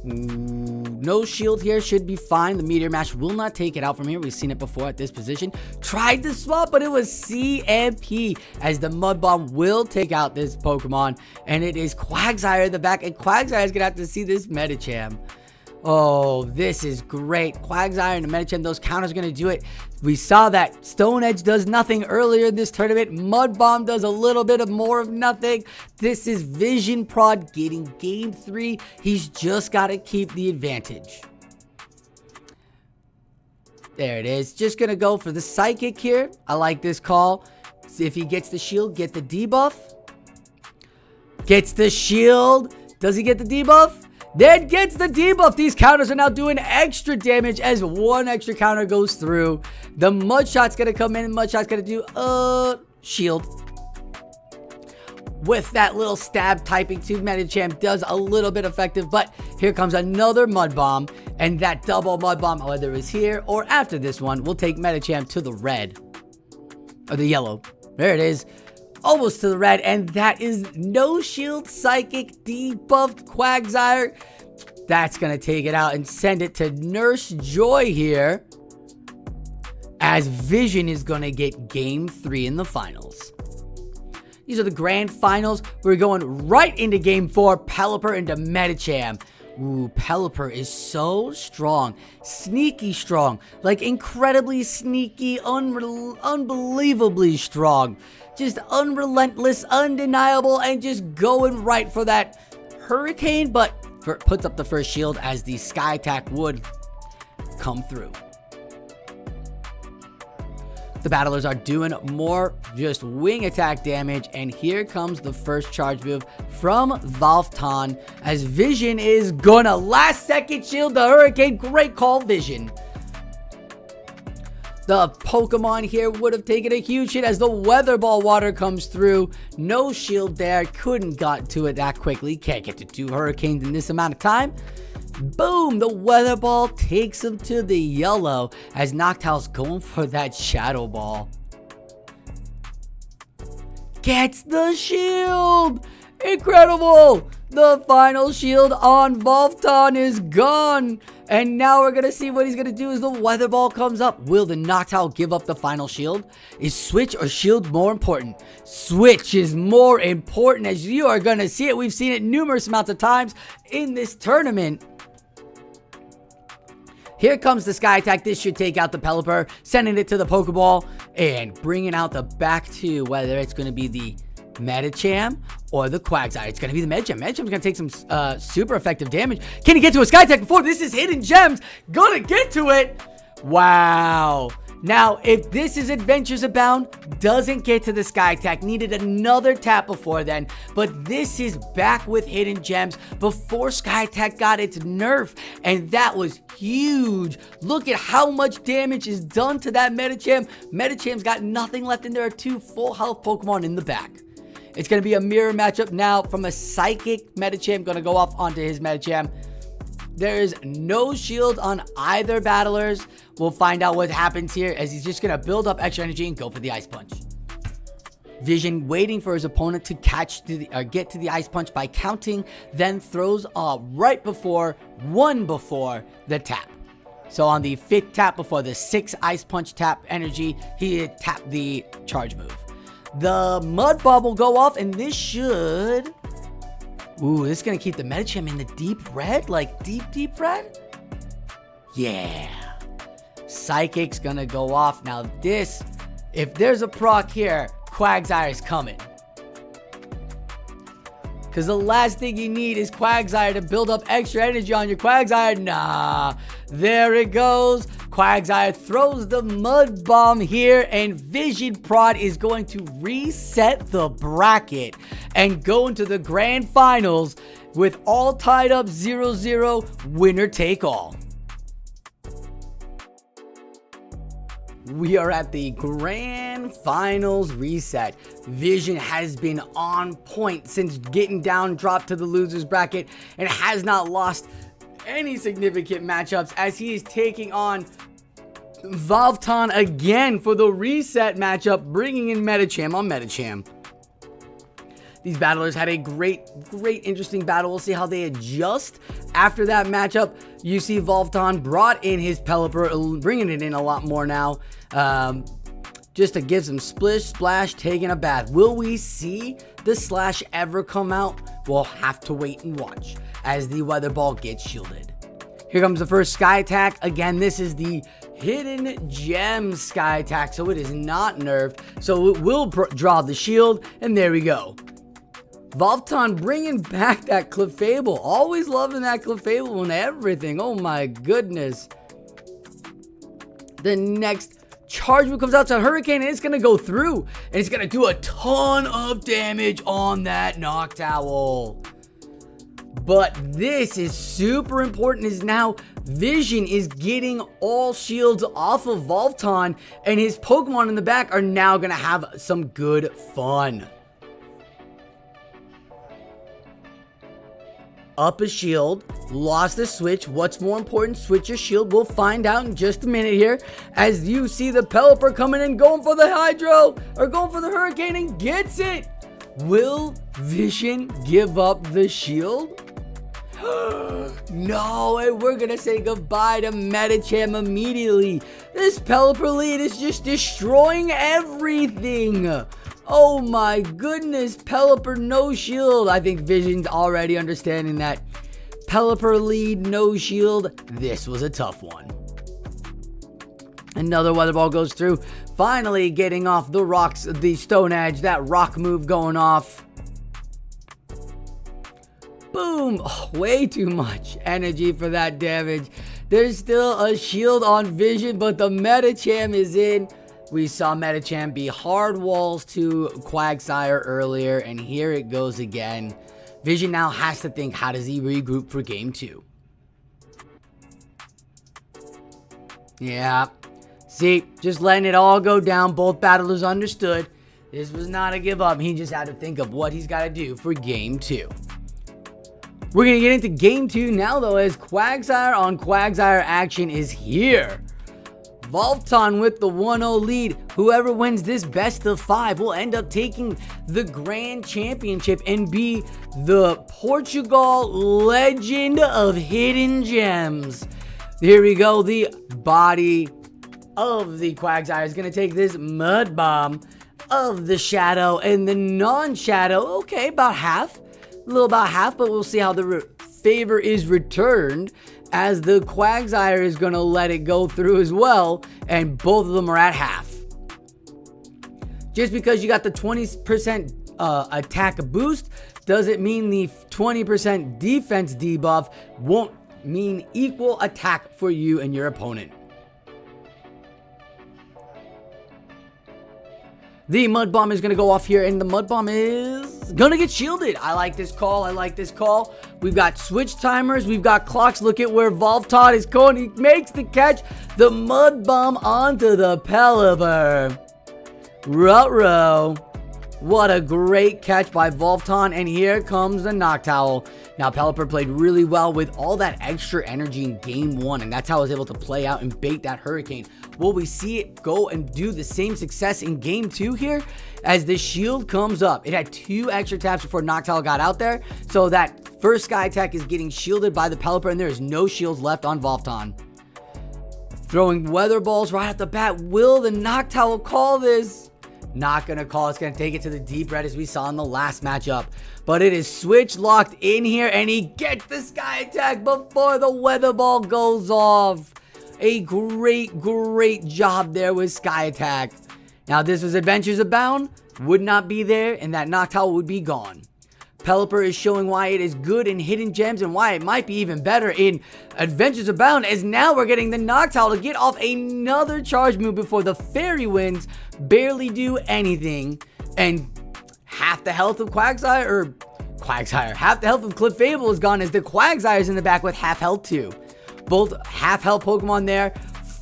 No shield here, should be fine. The Meteor Mash will not take it out from here. We've seen it before at this position. Tried to swap, but it was CMP as the Mud Bomb will take out this Pokemon. And it is Quagsire in the back, and Quagsire is going to have to see this Medicham. Oh, this is great. Quagsire and the Medicham, those counters are going to do it. We saw that Stone Edge does nothing earlier in this tournament. Mud Bomb does a little bit of more of nothing. This is VsionProd getting game 3. He's just got to keep the advantage. There it is. Just going to go for the Psychic here. I like this call. See if he gets the shield, get the debuff. Gets the shield. Does he get the debuff? Then gets the debuff. These counters are now doing extra damage as 1 extra counter goes through. The Mud Shot's going to come in, and Mud Shot's going to do shield. With that little stab typing to Medicham does a little bit effective, but here comes another Mud Bomb, and that double Mud Bomb, whether it's here or after this one, will take Medicham to the red. Or the yellow. There it is. Almost to the red, and that is no shield Psychic debuffed Quagsire. That's going to take it out and send it to Nurse Joy here, as Vision is going to get game 3 in the finals. These are the grand finals. We're going right into game 4, Pelipper into Medicham. Ooh, Pelipper is so strong. Sneaky strong. Like incredibly sneaky, unbelievably strong. Just unrelentless, undeniable, and just going right for that Hurricane, but puts up the first shield as the Sky Attack would come through. The battlers are doing more just wing attack damage, and here comes the first charge move from Valveton as Vision is gonna last second shield the Hurricane. Great call, Vision. The Pokemon here would have taken a huge hit as the Weather Ball water comes through. No shield there. Couldn't got to it that quickly. Can't get to 2 Hurricanes in this amount of time. Boom! The Weather Ball takes him to the yellow as Noctowl's going for that Shadow Ball. Gets the shield! Incredible! The final shield on Valveton is gone. And now we're going to see what he's going to do as the Weather Ball comes up. Will the Noctowl give up the final shield? Is Switch or Shield more important? Switch is more important, as you are going to see it. We've seen it numerous amounts of times in this tournament. Here comes the Sky Attack. This should take out the Pelipper, sending it to the Pokeball and bringing out the back 2, whether it's going to be the Medicham or the Quagsire. It's going to be the Medicham. Medicham's going to take some super effective damage. Can he get to a Sky Attack before? This is Hidden Gems. Gonna get to it. Wow. Now, if this is Adventures Abound, doesn't get to the Sky Attack. Needed another tap before then. But this is back with Hidden Gems before Sky Attack got its nerf. And that was huge. Look at how much damage is done to that Medicham. Medicham's got nothing left, and there are 2 full health Pokemon in the back. It's going to be a mirror matchup now from a Psychic Medicham. Going to go off onto his Medicham. There is no shield on either battlers. We'll find out what happens here as he's just going to build up extra energy and go for the Ice Punch. Vision waiting for his opponent to get to the ice punch by counting, then throws right before the tap. So on the 5th tap before the 6th ice punch tap energy, he tapped the charge move. The mud bomb will go off, and this should... Ooh, this is going to keep the Medicham in the deep red? Like deep red? Yeah. Psychic's going to go off. Now this, if there's a proc here, Quagsire is coming. Because the last thing you need is Quagsire to build up extra energy on your Quagsire. Nah, there it goes. Quagsire throws the mud bomb here, and VsionProd is going to reset the bracket and go into the grand finals with all tied up 0-0, winner take all. We are at the grand finals reset. Vision has been on point since getting down, dropped to the losers bracket, and has not lost any significant matchups as he is taking on Valveton again for the reset matchup, bringing in Medicham on Medicham. These battlers had a great interesting battle. We'll see how they adjust after that matchup. You see Valveton brought in his Pelipper, bringing it in a lot more now. Just to give some splish, splash, taking a bath. Will we see the slash ever come out? We'll have to wait and watch as the weather ball gets shielded. Here comes the first sky attack. Again, this is the hidden gem sky attack, so it is not nerfed. So it will draw the shield, and there we go. Valveton bringing back that Clefable. Always loving that Clefable and everything. Oh my goodness. The next charge move comes out to Hurricane, and it's going to go through. And it's going to do a ton of damage on that Noctowl. But this is super important, is now Vision is getting all shields off of Valveton, and his Pokemon in the back are now going to have some good fun. Up a shield, lost the switch. What's more important, switch your shield? We'll find out in just a minute here as you see the Pelipper coming in, going for the Hydro, or going for the Hurricane, and gets it. Will Vision give up the shield? No, and we're gonna say goodbye to Medicham immediately. This Pelipper lead is just destroying everything. Oh my goodness, Pelipper no shield. I think Vision's already understanding that. Pelipper lead, no shield. This was a tough one. Another weather ball goes through. Finally getting off the rocks, the Stone Edge. That rock move going off. Boom. Oh, way too much energy for that damage. There's still a shield on Vision, but the Medicham is in. We saw Medicham be hard walls to Quagsire earlier, and here it goes again. Vision now has to think, how does he regroup for game 2? Yeah. See, just letting it all go down. Both battlers understood. This was not a give up. He just had to think of what he's got to do for game 2. We're going to get into game 2 now, though, as Quagsire on Quagsire action is here. Valveton with the 1-0 lead. Whoever wins this best of 5 will end up taking the Grand Championship and be the Portugal Legend of Hidden Gems. Here we go. The body of the Quagsire is going to take this Mud Bomb of the Shadow and the non-Shadow. Okay, about half. A little about half, but we'll see how the favor is returned, as the Quagsire is going to let it go through as well, and both of them are at half. Just because you got the 20% attack boost doesn't mean the 20% defense debuff won't mean equal attack for you and your opponent. The Mud Bomb is going to go off here, and the Mud Bomb is going to get shielded. I like this call. I like this call. We've got switch timers. We've got clocks. Look at where Valveton is going. He makes the catch. The Mud Bomb onto the Pelipper. Ruh-roh. What a great catch by Volton, and here comes the Noctowl. Now, Pelipper played really well with all that extra energy in game 1, and that's how I was able to play out and bait that Hurricane. Will we see it go and do the same success in game 2 here? As the shield comes up, it had 2 extra taps before Noctowl got out there, so that first Sky Attack is getting shielded by the Pelipper, and there is no shields left on Volton. Throwing Weather Balls right at the bat. Will the Noctowl call this? Not going to call. It's going to take it to the deep red as we saw in the last matchup. But it is switch locked in here, and he gets the Sky Attack before the Weather Ball goes off. A great job there with Sky Attack. Now, this was Adventures Abound. Would not be there, and that Noctowl would be gone. Pelipper is showing why it is good in Hidden Gems and why it might be even better in Adventures Abound, as now we're getting the Noctowl to get off another charge move before the Fairy Winds barely do anything. And half the health of half the health of Clefable is gone as the Quagsire is in the back with half health too. Both half health Pokemon there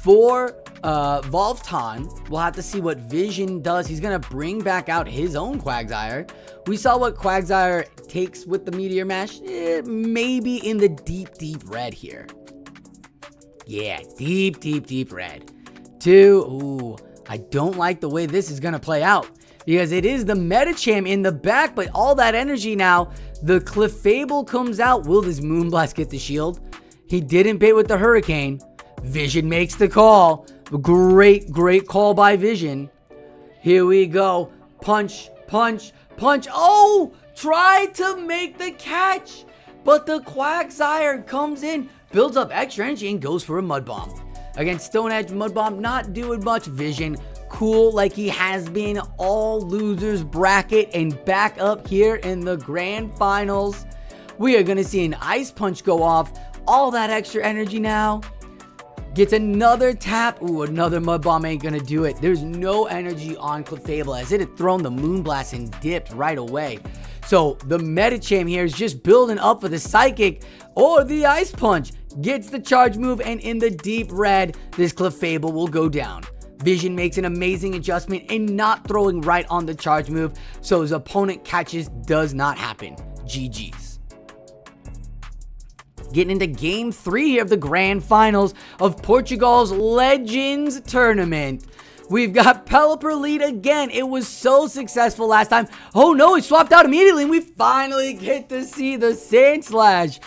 for Volton. We'll have to see what Vision does. He's going to bring back out his own Quagsire. We saw what Quagsire takes with the Meteor Mash. Maybe in the deep red here. Yeah, deep red. 2. Ooh, I don't like the way this is going to play out, because it is the Medicham in the back, but all that energy now. The Clefable comes out. Will this Moonblast get the shield? He didn't bait with the Hurricane. Vision makes the call. Great call by Vision. Here we go. Punch. Oh, tried to make the catch, but the Quagsire comes in, builds up extra energy, and goes for a Mud Bomb. Against Stone Edge, Mud Bomb not doing much. Vision cool like he has been all losers bracket, and back up here in the grand finals. We are going to see an Ice Punch go off. All that extra energy now. Gets another tap. Ooh, another Mud Bomb ain't gonna do it. There's no energy on Clefable as it had thrown the Moonblast and dipped right away. So the Medicham here is just building up for the Psychic or the Ice Punch. Gets the charge move, and in the deep red, this Clefable will go down. Vision makes an amazing adjustment in not throwing right on the charge move, so his opponent catches does not happen. GG's. Getting into game 3 here of the grand finals of Portugal's Legends Tournament. We've got Pelipper lead again. It was so successful last time. Oh no, he swapped out immediately, and we finally get to see the Sand Slash.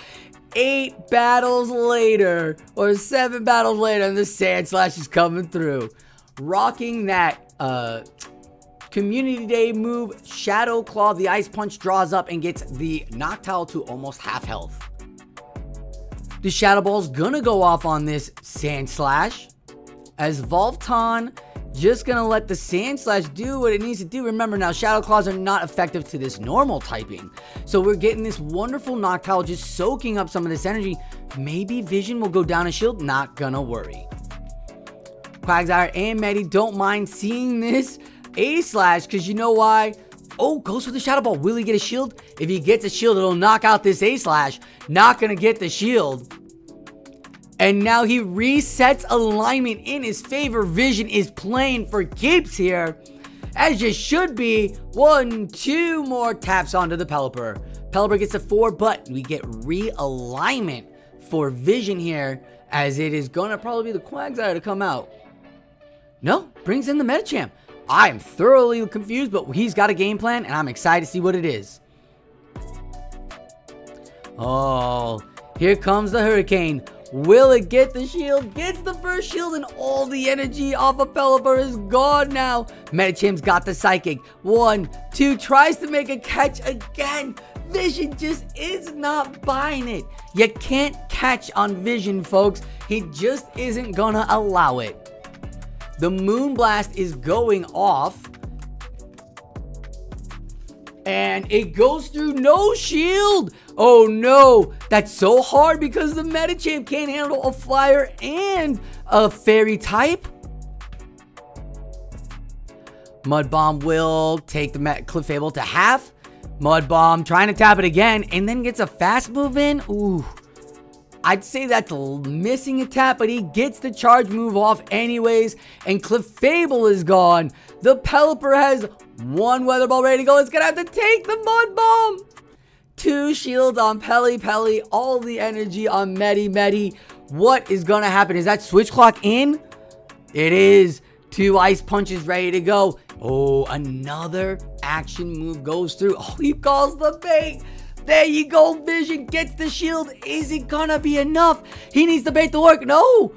8 battles later, or 7 battles later, and the Sand Slash is coming through. Rocking that Community Day move, Shadow Claw. The Ice Punch draws up and gets the Noctowl to almost half health. The Shadow Ball's gonna go off on this Sand Slash, as Volton just gonna let the Sand Slash do what it needs to do. Remember now, Shadow Claws are not effective to this normal typing, so we're getting this wonderful Noctowl just soaking up some of this energy. Maybe Vision will go down a shield, not gonna worry. Quagsire and Medi don't mind seeing this A-Slash, because you know why? Oh, goes for the Shadow Ball. Will he get a shield? If he gets a shield, it'll knock out this A-Slash. Not gonna get the shield. And now he resets alignment in his favor. Vision is playing for keeps here, as you should be. 1, 2 more taps onto the Pelipper. Pelipper gets a 4, but we get realignment for Vision here, as it is gonna probably be the Quagsire to come out. No, brings in the Medicham. I am thoroughly confused, but he's got a game plan, and I'm excited to see what it is. Oh, here comes the Hurricane. Will it get the shield? Gets the first shield, and all the energy off of Pelipper is gone now. Medicham's got the Psychic. 1, 2, tries to make a catch again. Vision just is not buying it. You can't catch on Vision, folks. He just isn't gonna allow it. The Moonblast is going off, and it goes through no shield. Oh no, that's so hard because the Medicham can't handle a Fire and a Fairy type. Mud Bomb will take the Clefable to half. Mud Bomb trying to tap it again, and then gets a fast move in. Ooh. I'd say that's missing a tap, but he gets the charge move off anyways, and Clefable is gone. The Pelipper has One weather ball ready to go. It's gonna have to take the mud bomb. 2 shields on Peli. All the energy on Medi. What is gonna happen? Is that switch clock in? It is. 2 ice punches ready to go. Oh, another action move goes through. Oh, he calls the bait. There you go. Vision gets the shield. Is it gonna be enough? He needs the bait to work. No.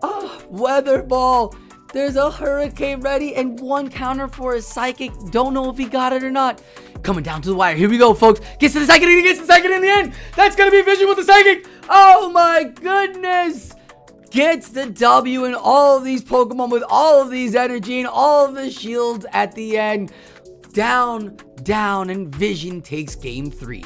Oh, weather ball. There's a hurricane ready and 1 counter for a psychic. Don't know if he got it or not. Coming down to the wire. Here we go, folks. Gets to the psychic and he gets the psychic in the end. That's gonna be Vision with the psychic. Oh my goodness. Gets the W in all of these Pokemon with all of these energy and all of the shields at the end. Down, and Vision takes game 3.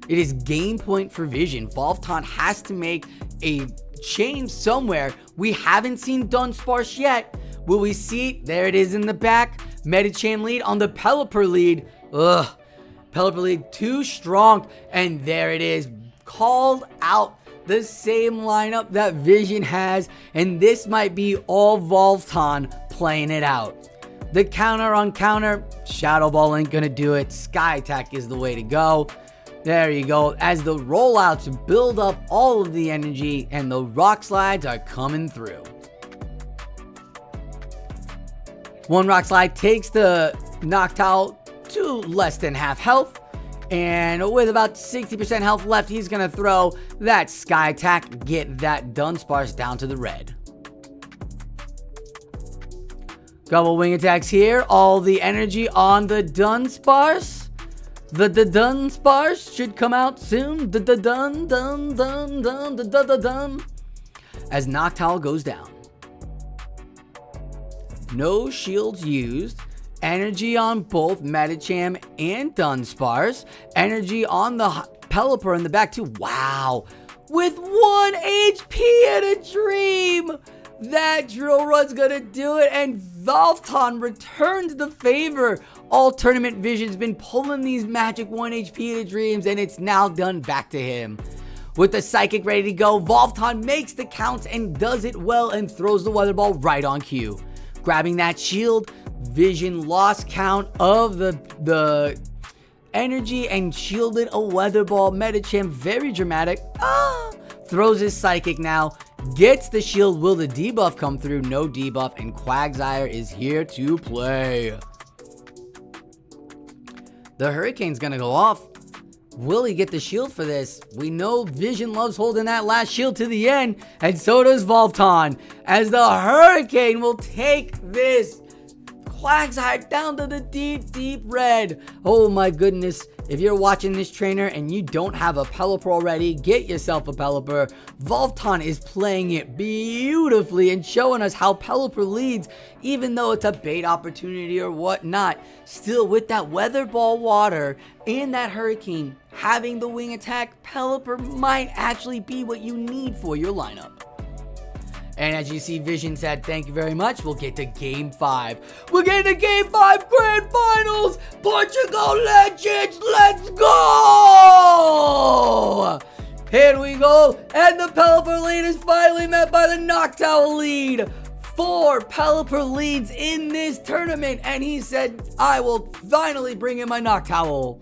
It is game point for Vision. Volton has to make a change somewhere. We haven't seen Dunsparce yet. Will we see it? There it is in the back. Medicham lead on the Pelipper lead. Ugh. Pelipper lead too strong. And there it is. Called out. The same lineup that Vision has, and this might be all Volton playing it out. The counter on counter, Shadow Ball ain't gonna do it. Sky Attack is the way to go. There you go. As the rollouts build up all of the energy and the rock slides are coming through. 1 rock slide takes the Noctowl to less than half health. And with about 60% health left, he's going to throw that Sky Attack, get that Dunsparce down to the red. Couple wing attacks here. All the energy on the Dunsparce. The Dunsparce should come out soon. Dun. As Noctowl goes down. No shields used. Energy on both Medicham and Dunsparce. Energy on the Pelipper in the back too. Wow. With 1 HP and a dream. That drill run's gonna do it. And Volton returns the favor. All tournament Vision's been pulling these magic 1 HP and a dreams. And it's now done back to him. With the Psychic ready to go, Volton makes the counts and does it well and throws the weather ball right on cue. Grabbing that shield. Vision lost count of the energy and shielded a weather ball. Medicham, very dramatic. Throws his Psychic now. Gets the shield. Will the debuff come through? No debuff. And Quagsire is here to play. The Hurricane's going to go off. Will he get the shield for this? We know Vision loves holding that last shield to the end. And so does Volton. As the Hurricane will take this Quagsire down to the deep red. Oh my goodness. If you're watching this trainer and you don't have a Pelipper already, get yourself a Pelipper. Volton is playing it beautifully and showing us how Pelipper leads, even though it's a bait opportunity or whatnot. Still, with that weather ball water and that Hurricane having the wing attack, Pelipper might actually be what you need for your lineup. And as you see, Vision said, thank you very much. We'll get to Game 5. We're getting to Game 5 Grand Finals. Portugal Legends, let's go! Here we go. And the Pelipper lead is finally met by the Noctowl lead. 4 Pelipper leads in this tournament. And he said, I will finally bring in my Noctowl.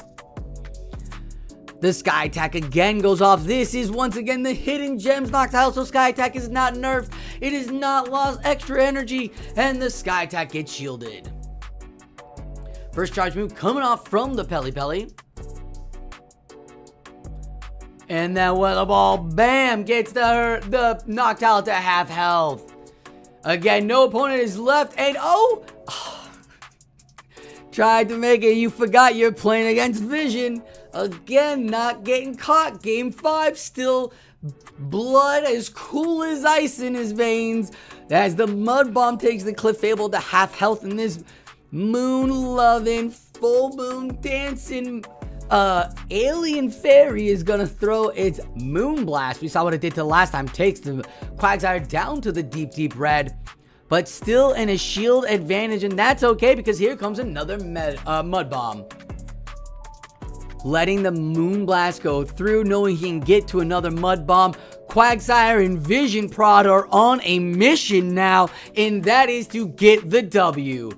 The Sky Attack again goes off. This is once again the Hidden Gems Noctowl, so Sky Attack is not nerfed. It is not lost extra energy, and the Sky Attack gets shielded. First charge move coming off from the Peli. And that weather ball, bam, gets the Noctowl to half health. Again, no opponent is left, and tried to make it. You forgot you're playing against Vision. Again, not getting caught. Game 5, still blood as cool as ice in his veins. As the Mud Bomb takes the Clefable to half health in this moon-loving, full moon dancing alien fairy is gonna throw its Moon Blast. We saw what it did to the last time. Takes the Quagsire down to the deep red. But still in a shield advantage, and that's okay because here comes another Mud Bomb. Letting the Moonblast go through, knowing he can get to another Mud Bomb. Quagsire and VsionProd are on a mission now, and that is to get the W.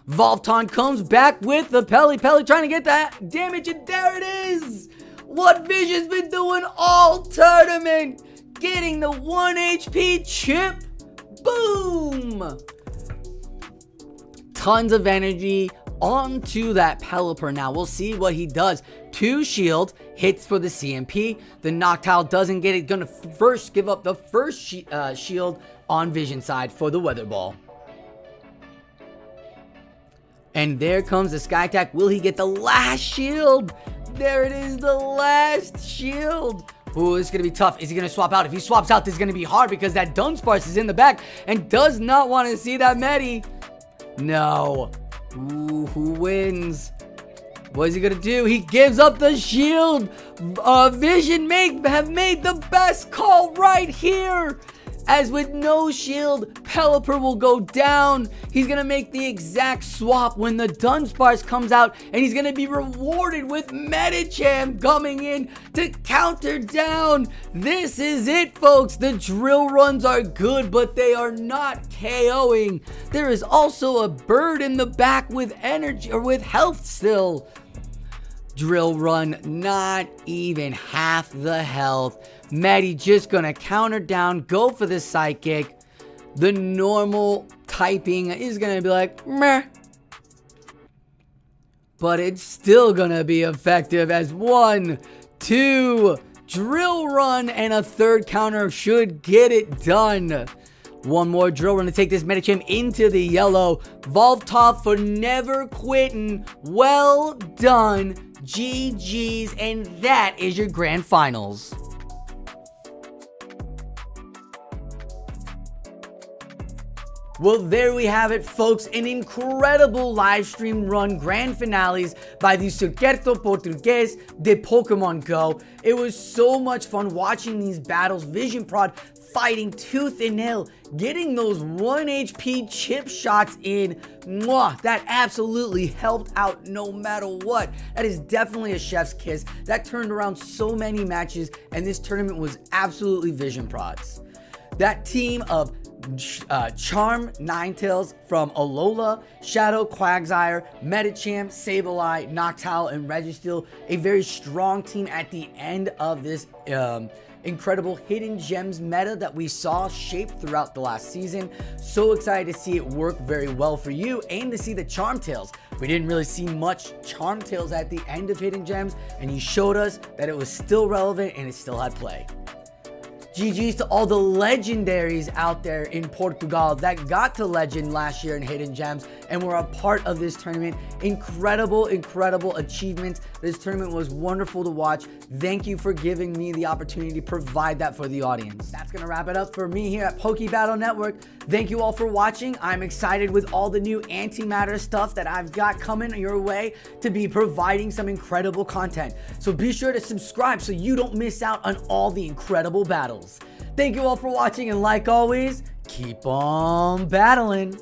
Volton comes back with the Pele trying to get that damage, and there it is. What Vision's been doing all tournament. Getting the 1 HP chip. Boom. Tons of energy onto that Pelipper. Now we'll see what he does. 2 shield hits for the CMP. The Noctowl doesn't get it. Gonna first give up the first shield on Vision side for the Weather Ball. And there comes the Sky Attack. Will he get the last shield? There it is, the last shield. Ooh, this is going to be tough. Is he going to swap out? If he swaps out, this is going to be hard because that Dunsparce is in the back and does not want to see that Medi. No. Ooh, who wins? What is he going to do? He gives up the shield. Vision have made the best call right here. As with no shield, Pelipper will go down. He's going to make the exact swap when the Dunsparce comes out, and he's going to be rewarded with Medicham coming in to counter down. This is it, folks. The drill runs are good, but they are not KOing. There is also a bird in the back with energy, or with health still. Drill run, not even half the health. Medi just gonna counter down, go for the Psychic. The normal typing is gonna be like, meh. But it's still gonna be effective as 1, 2, drill run, and a third counter should get it done. One more drill run to take this Medicham into the yellow. Voltov for never quitting. Well done. GG's, and that is your grand finals. Well, there we have it, folks. An incredible live stream run grand finales by the Circuito Portugues de Pokemon Go. It was so much fun watching these battles. VsionProd fighting tooth and nail, getting those 1 HP chip shots in. Mwah, that absolutely helped out no matter what. That is definitely a chef's kiss. That turned around so many matches, and this tournament was absolutely VsionProd's. That team of Charm, Ninetales from Alola, Shadow, Quagsire, Medicham, Sableye, Noctowl, and Registeel. A very strong team at the end of this incredible hidden gems meta that we saw shaped throughout the last season. So excited to see it work very well for you and to see the Charmtails. We didn't really see much Charmtails at the end of hidden gems, and you showed us that it was still relevant and it still had play. GG's to all the legendaries out there in Portugal that got to legend last year in Hidden Gems and were a part of this tournament. Incredible, incredible achievements. This tournament was wonderful to watch. Thank you for giving me the opportunity to provide that for the audience. That's going to wrap it up for me here at Battle Network. Thank you all for watching. I'm excited with all the new antimatter stuff that I've got coming your way to be providing some incredible content. So be sure to subscribe so you don't miss out on all the incredible battles. Thank you all for watching, and like always, keep on battling.